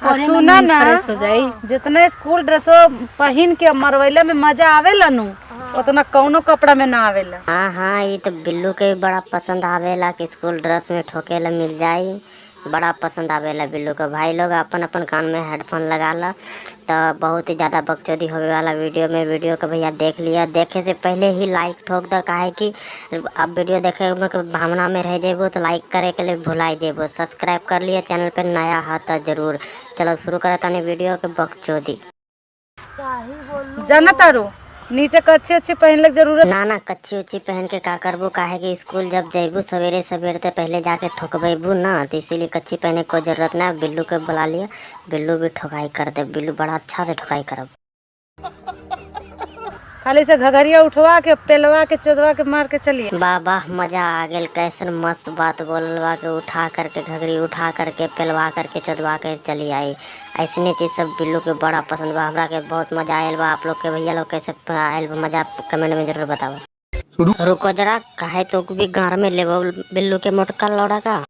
पढ़े सुना ना फ्रेश हो जाई। जितना स्कूल ड्रेसो पहन के मरवैला में मजा आवेला नु उतना कौनो कपड़ा में ना आवेला। हाँ हाँ, ये तो बिल्लू के भी बड़ा पसंद आवेला कि स्कूल ड्रेस में ठोकेला मिल जाई। बड़ा पसंद आवेला बिल्लू का। भाई लोग अपन अपन कान में हेडफोन लगा ला। तो बहुत ही ज़्यादा बकचोदी होने वाला वीडियो को भैया देख लिया। देखे से पहले ही लाइक ठोक दो, काहे कि अब वीडियो देखे में भावना में रह जेबो तो लाइक करे के लिए भुलाई जेबो। सब्सक्राइब कर लिया, चैनल पे नया है तो जरूर। चलो शुरू करे तानी वीडियो के बकचोदी। जाना तारू नीचे कच्छे अच्छे पहनले के जरूरत ना कच्ची उच्ची पहन के का करबू, काहे कि स्कूल जब जैबू सवेरे सवेरे तो पहले जाके ठोकबू ना, तो इसीलिए कच्ची पहने को जरूरत ना। बिल्लू के बुला लिया, बिल्लू भी ठोकाई कर दे। बिल्लू बड़ा अच्छा से ठोकाई करब। खाली से घघरिया उठवा के पेलवा के चोदवा के मार के चलिए। वाह वाह, मजा आ गेल। कैसन मस्त बात बोलवा के उठा करके घघरी उठा करके पेलवा करके चोदवा के चली आई। ऐसने चीज सब बिल्लू के बड़ा पसंद बा। हमरा के बहुत मजा आयल बा। आप लोग के भैया लोग कैसे आयल बा मजा, कमेंट में जरूर बताओ। रुको जरा, काहे तो भी गार में ले बिल्लू के मोटका लौड़ा का।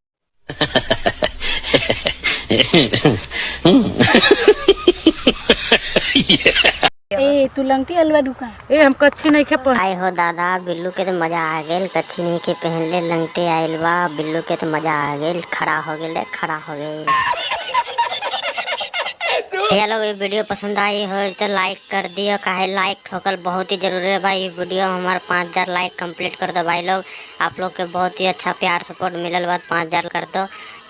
ए तू लंगटी अलवा दुकान ए हम कच्छी नहीं खे पहन। आए हो दादा, बिल्लू के तो मजा आ गेल। कच्छी नहीं के पहनले लंगटे आयल बा। बिल्लू के तो मजा आ गेल। खड़ा हो गेल, खड़ा हो गेल। भैया लोग ये वीडियो पसंद आई हो तो लाइक कर दियो, काहे लाइक ठोकल बहुत ही जरूरी है भाई। वीडियो हमारे 5000 लाइक कंप्लीट कर दो भाई लोग। आप लोग के बहुत ही अच्छा प्यार सपोर्ट मिलल बाद 5000 कर दो।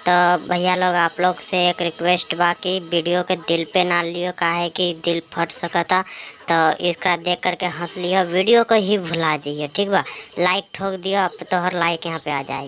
तो भैया लोग आप लोग से एक रिक्वेस्ट बा कि वीडियो के दिल पे ना लियो, काहे कि दिल फट सकता। तो इसका देख करके हंस लियो, वीडियो को ही भुला जाइए, ठीक बा। लाइक ठोक दियो, अब तो हर लाइक यहाँ पे आ जाए।